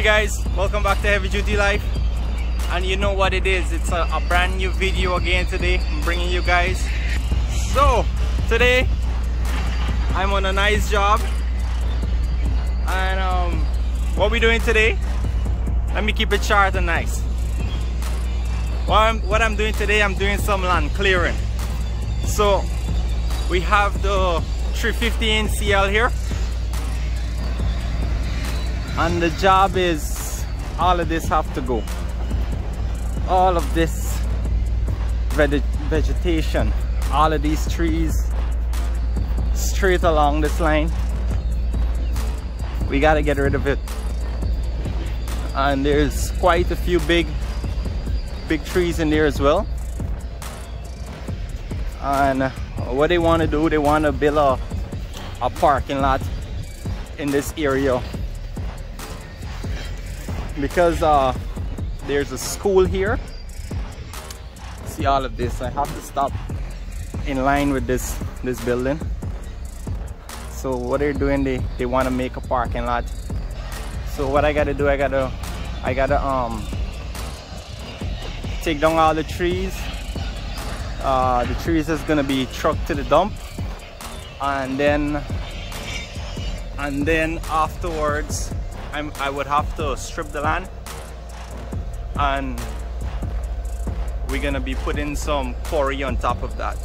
guys, welcome back to Heavy Duty Life. And you know what it is, it's a brand new video again today I'm bringing you guys. So today I'm on a nice job, and what we're doing today, let me keep it short and nice. What I'm doing today, I'm doing some land clearing. So we have the 350 CL here, and the job is all of this have to go. All of this vegetation, all of these trees straight along this line, we gotta get rid of it. And there's quite a few big trees in there as well. And what they want to do, they want to build a parking lot in this area, because there's a school here. See all of this, I have to stop in line with this building. So what they're doing, they want to make a parking lot. So what I gotta do, I gotta take down all the trees. The trees is gonna be trucked to the dump, and then afterwards I would have to strip the land, and we're gonna be putting some quarry on top of that.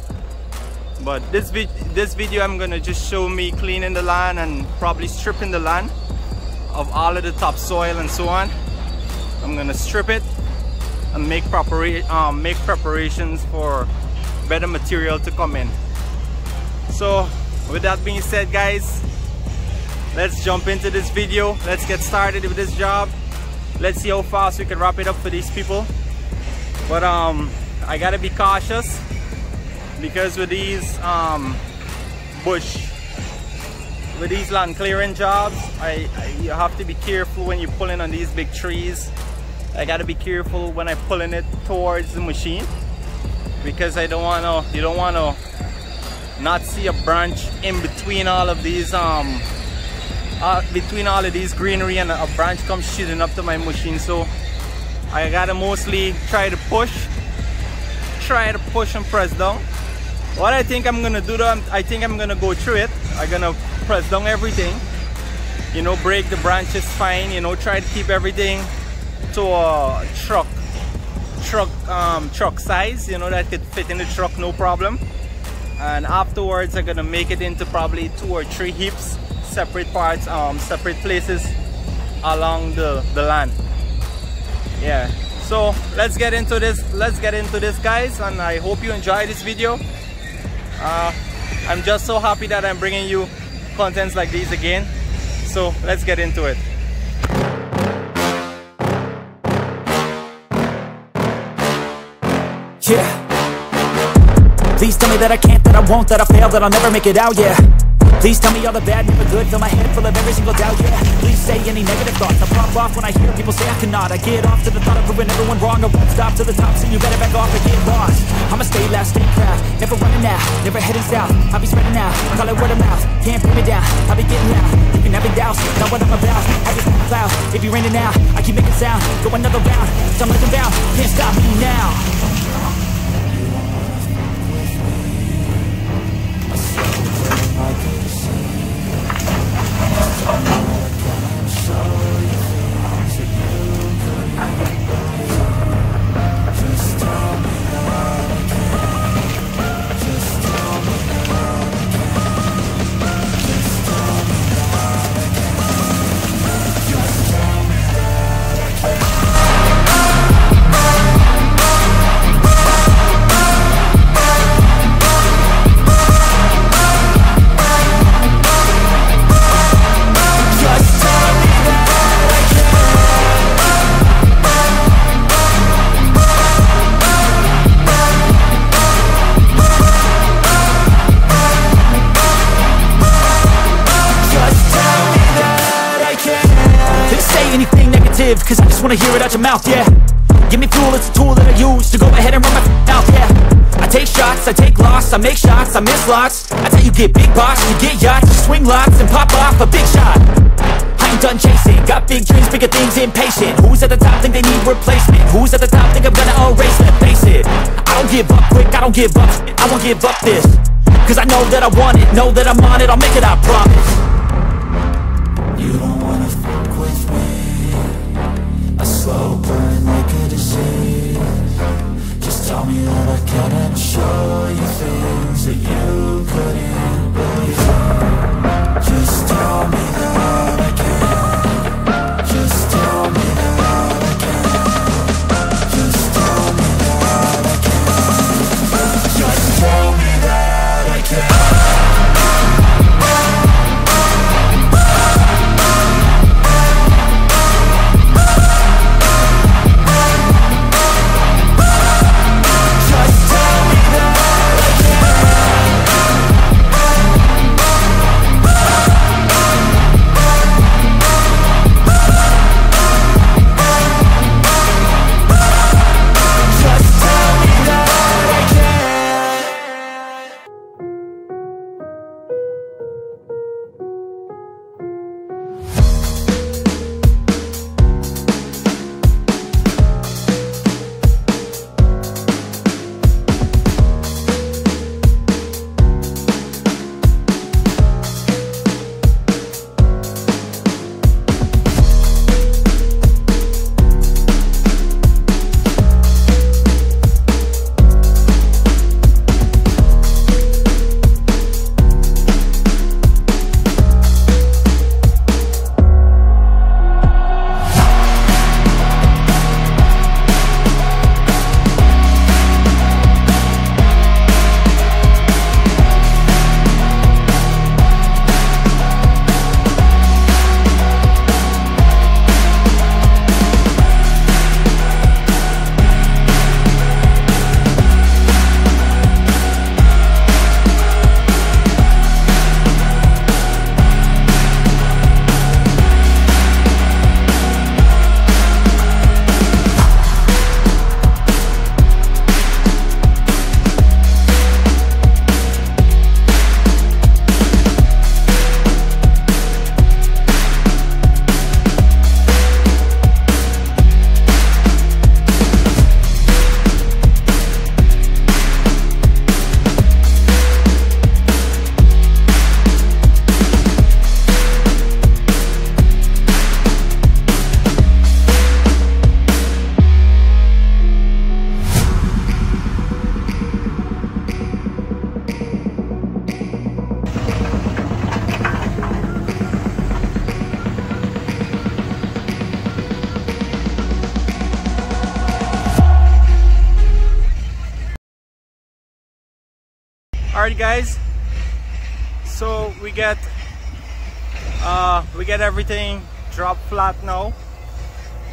But this video I'm gonna just show me cleaning the land and probably stripping the land of all of the topsoil and so on. I'm gonna strip it and make preparations for better material to come in. So with that being said, guys, let's jump into this video. Let's get started with this job. Let's see how fast we can wrap it up for these people. But I gotta be cautious, because with these with these land clearing jobs, you have to be careful when you're pulling on these big trees. I gotta be careful when I'm pulling it towards the machine, because you don't wanna not see a branch in between all of these greenery, and a branch comes shooting up to my machine. So I gotta mostly try to push and press down. What I think I'm gonna do though, I think I'm gonna go through it. I'm gonna press down everything, you know, break the branches fine, you know, try to keep everything to a truck size, you know, that could fit in the truck no problem. And afterwards I'm gonna make it into probably 2 or 3 heaps, separate parts, separate places along the land. Yeah, so let's get into this guys, and I hope you enjoy this video. I'm just so happy that I'm bringing you contents like these again. So let's get into it. Yeah. Please tell me that I can't, that I won't, that I fail, that I'll never make it out, yeah. Please tell me all the bad, never good, fill my head full of every single doubt, yeah. Please say any negative thoughts, I pop off when I hear people say I cannot. I get off to the thought of proving everyone wrong. I won't stop to the top, so you better back off and get lost. I'ma stay loud, stay proud, never running out, never heading south. I'll be spreading out, call it word of mouth, can't bring me down, I'll be getting loud. You can have it douse, not what I'm about, I just want a cloud. If you're raining now, I keep making sound, go another round, so I'm looking down, can't stop me now. Cause I just wanna hear it out your mouth, yeah. Give me fuel, it's a tool that I use to go ahead and run my mouth, yeah. I take shots, I take loss, I make shots, I miss lots. That's how you get big box, you get yachts, you swing lots and pop off a big shot. I ain't done chasing. Got big dreams, bigger things, impatient. Who's at the top think they need replacement? Who's at the top think I'm gonna erase them? Face it, I don't give up quick, I don't give up shit. I won't give up this, cause I know that I want it. Know that I'm on it, I'll make it, I promise. You don't wanna fuck with me. A slow burn like a disease. Just tell me that I can and show you things that you couldn't believe. Just tell me that I can. Just tell me that I can. Just tell me that I can. Just tell me that I can. Alright guys, so we get everything dropped flat now.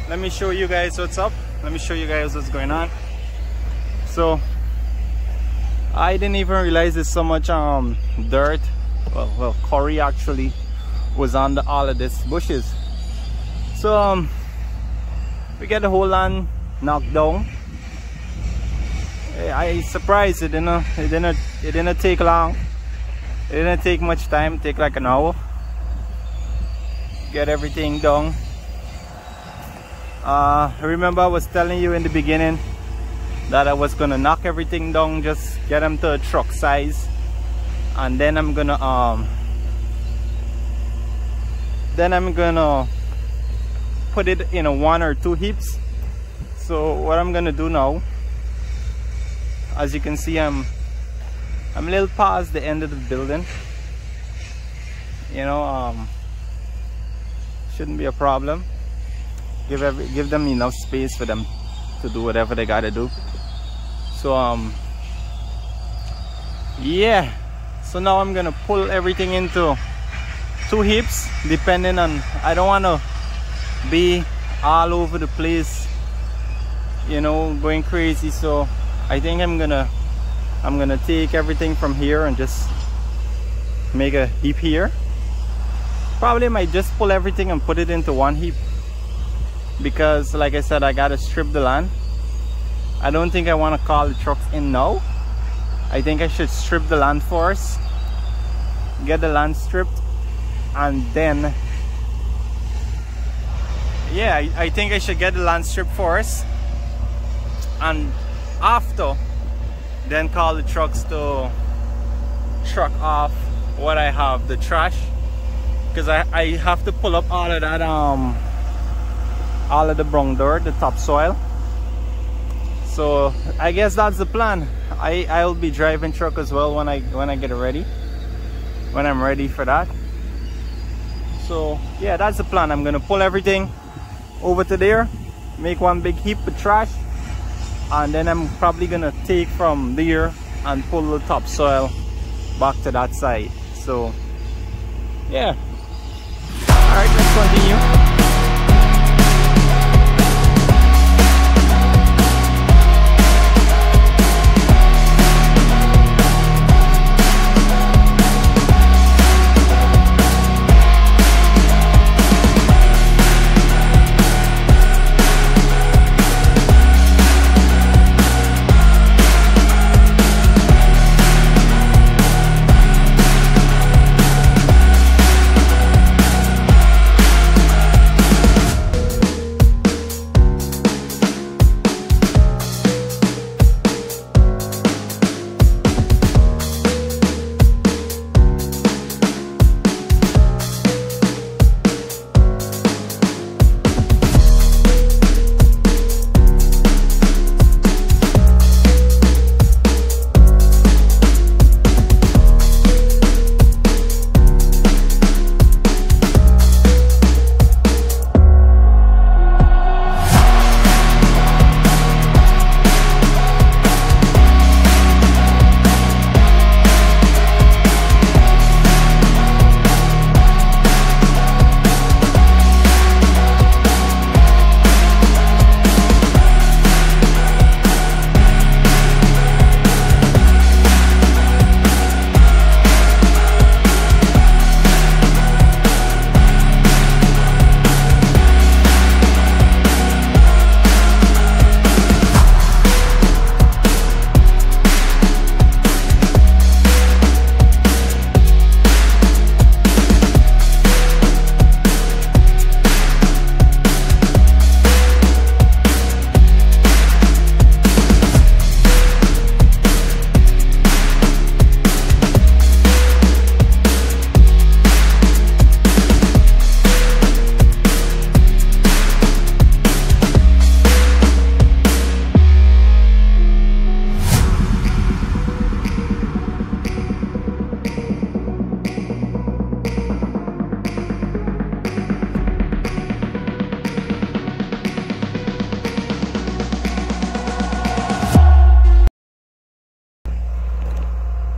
Let me show you guys what's up. Let me show you guys what's going on. So I didn't even realize there's so much dirt, well curry actually was under all of this bushes. So we get the whole land knocked down. I surprised it didn't take long. It didn't take much time. It take like an hour. Get everything done. Remember I was telling you in the beginning that I was gonna knock everything down, just get them to a truck size, and then I'm gonna put it in a 1 or 2 heaps. So what I'm gonna do now, as you can see, I'm a little past the end of the building. You know, shouldn't be a problem. Give them enough space for them to do whatever they gotta do. So yeah, so now I'm gonna pull everything into 2 heaps, depending on, I don't want to be all over the place, you know, going crazy. So I think I'm gonna take everything from here and just make a heap here. Probably might just pull everything and put it into 1 heap, because like I said, I gotta strip the land. I don't think I want to call the trucks in now. I think I should strip the land first, get the land stripped, and then yeah, I think I should get the land strip first, and after then call the trucks to truck off what I have, the trash, because I have to pull up all of that all of the brown dirt, the topsoil. So I guess that's the plan. I'll be driving truck as well when I get ready, when I'm ready for that. So yeah, that's the plan. I'm gonna pull everything over to there, make one big heap of trash, and then I'm probably gonna take from there and pull the topsoil back to that side. So yeah, all right, let's continue.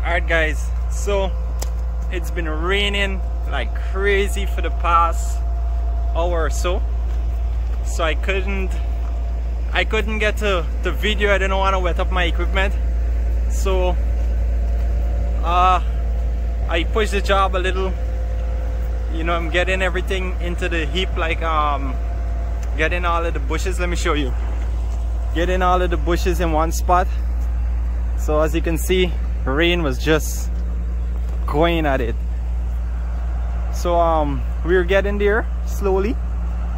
Alright guys, so it's been raining like crazy for the past hour or so, so I couldn't get to the video. I didn't want to wet up my equipment, so I pushed the job a little. You know, I'm getting everything into the heap, like getting all of the bushes. Let me show you. Getting all of the bushes in one spot. So as you can see, rain was just going at it. So we're getting there slowly.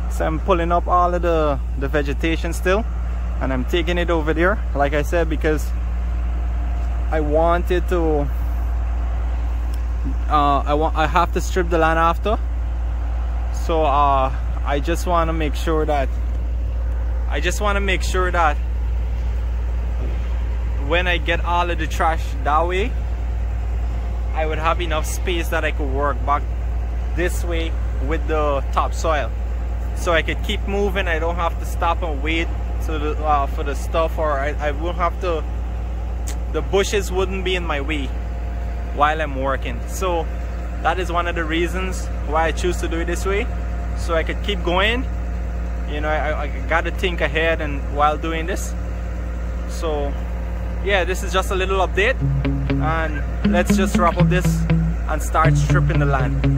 So I'm pulling up all of the vegetation still, and I'm taking it over there, like I said, because I wanted to I have to strip the land after. So I just want to make sure that when I get all of the trash that way, I would have enough space that I could work back this way with the topsoil, so I could keep moving. I don't have to stop and wait for the stuff, or I won't have to, the bushes wouldn't be in my way while I'm working. So that is one of the reasons why I choose to do it this way, so I could keep going. You know, I gotta think ahead and while doing this. So yeah, this is just a little update, and let's just wrap up this and start stripping the land.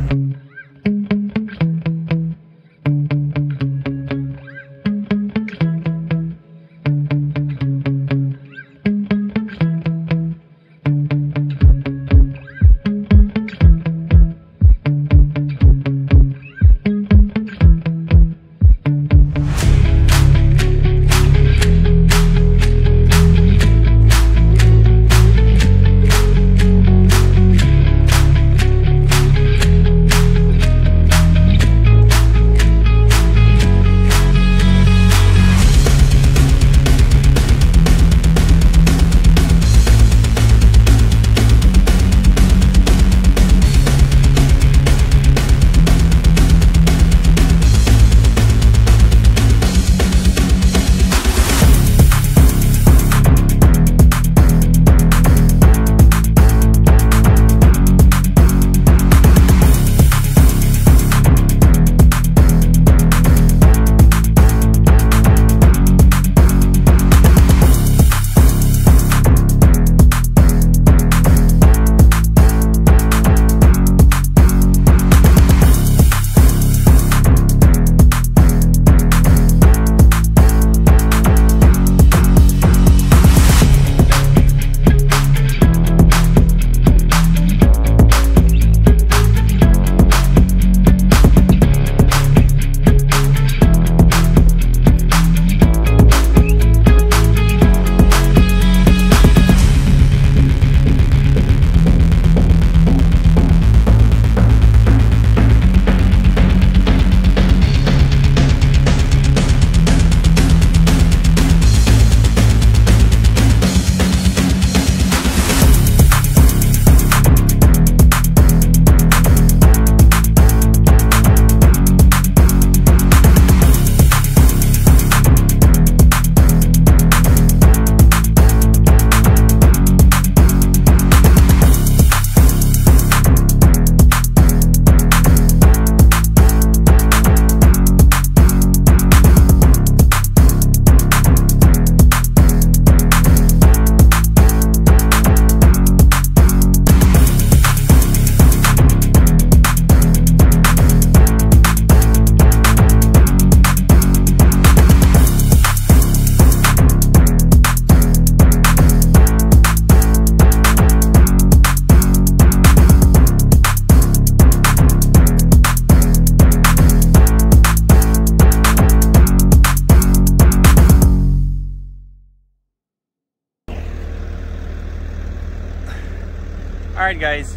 Alright guys,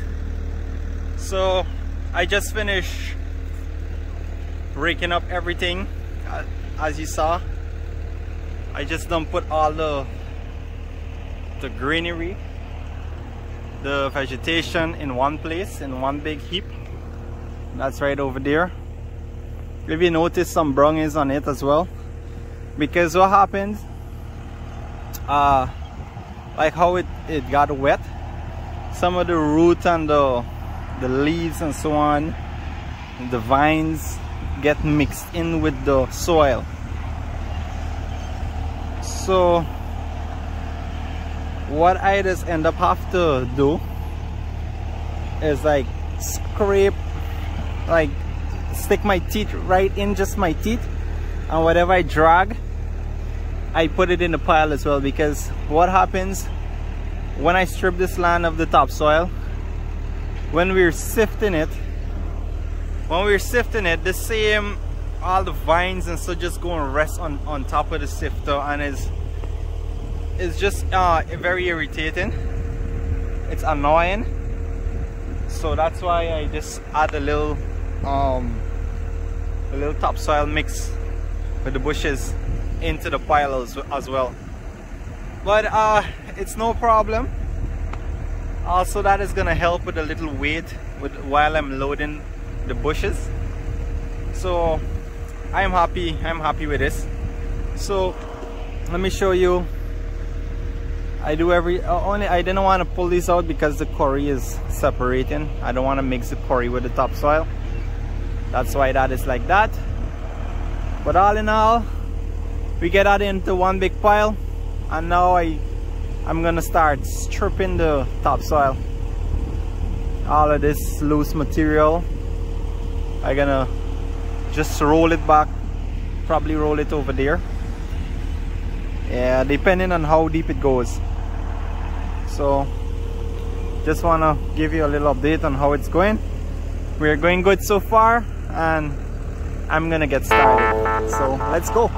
so I just finished raking up everything. As you saw, I just done put all the greenery, the vegetation in one place, in one big heap. That's right over there. If you notice, some brung is on it as well, because what happens, like how it got wet, some of the root and the leaves and so on, the vines get mixed in with the soil. So what I just end up have to do is like scrape, like stick my teeth right in, just my teeth, and whatever I drag, I put it in the pile as well. Because what happens when I strip this land of the topsoil, when we're sifting it, the same, all the vines and so just go and rest on top of the sifter, and it's just very irritating. It's annoying. So that's why I just add a little topsoil mix with the bushes into the pile as well. But it's no problem. Also, that is gonna help with a little weight while I'm loading the bushes. So I'm happy with this. So let me show you. I do I didn't want to pull this out because the quarry is separating. I don't want to mix the quarry with the topsoil. That's why that is like that. But all in all, we get that into one big pile, and now I'm gonna start stripping the topsoil. All of this loose material, I'm gonna just roll it back, probably roll it over there. Yeah, depending on how deep it goes. So just wanna give you a little update on how it's going. We're going good so far, and I'm gonna get started. So let's go.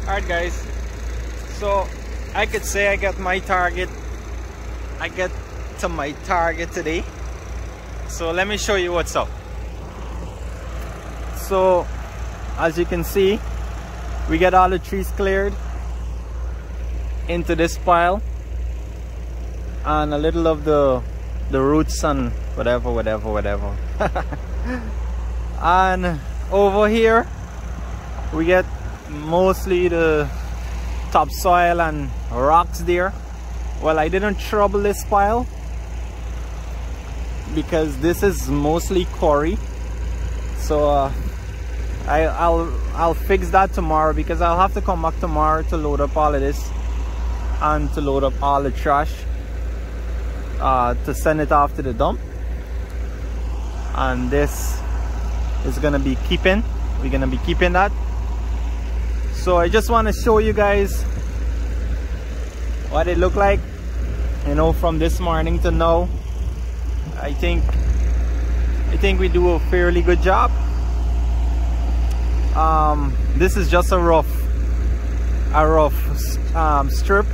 Alright guys, so I could say I got my target. I get to my target today. So let me show you what's up. So as you can see, we get all the trees cleared into this pile, and a little of the roots and whatever. And over here we get mostly the topsoil and rocks there. Well, I didn't trouble this pile because this is mostly quarry, so I'll fix that tomorrow, because I'll have to come back tomorrow to load up all of this and to load up all the trash to send it off to the dump. And this is gonna be keeping, we're gonna be keeping that. So I just want to show you guys what it looked like, you know, from this morning to now. I think we do a fairly good job. This is just a rough strip,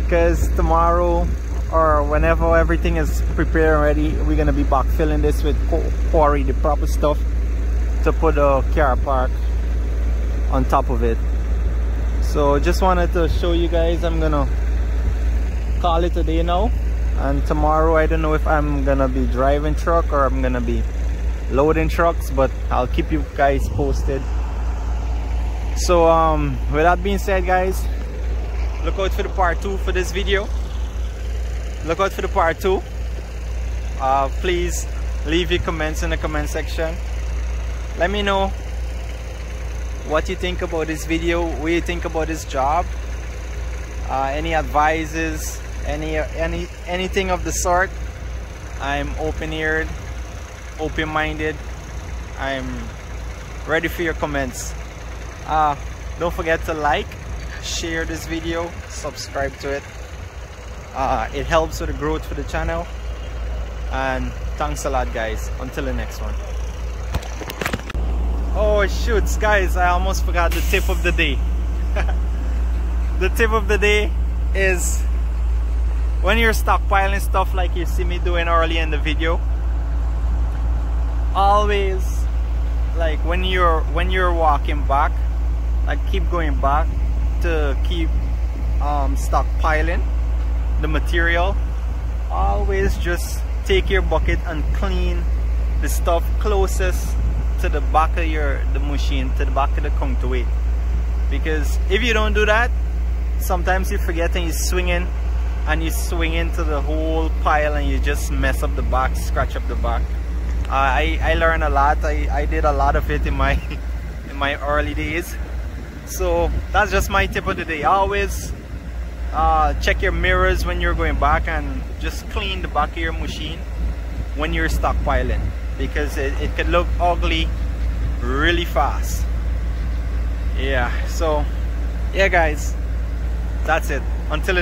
because tomorrow or whenever everything is prepared and ready, we're gonna be backfilling this with quarry, the proper stuff, to put a car park on top of it. So just wanted to show you guys. I'm gonna call it a day now, and tomorrow I don't know if I'm gonna be driving truck or I'm gonna be loading trucks, but I'll keep you guys posted. So with that being said, guys, look out for the part 2 for this video. Look out for the part 2. Please leave your comments in the comment section. Let me know what you think about this video, what you think about this job, any advices, anything of the sort. I'm open-eared, open-minded. I'm ready for your comments. Don't forget to like, share this video, subscribe to it. It helps with the growth for the channel. And thanks a lot, guys. Until the next one. Oh shoots, guys, I almost forgot the tip of the day. The tip of the day is, when you're stockpiling stuff like you see me doing early in the video, always, like when you're walking back, like keep going back to keep stockpiling the material. Always just take your bucket and clean the stuff closest to the back of the machine, to the back of the counterweight. Because if you don't do that, sometimes you forget and you swing into the whole pile and you just mess up the back, scratch up the back. I learned a lot. I did a lot of it in my early days. So that's just my tip of the day. Always check your mirrors when you're going back, and just clean the back of your machine when you're stockpiling, because it could look ugly really fast. Yeah, so yeah guys, that's it. Until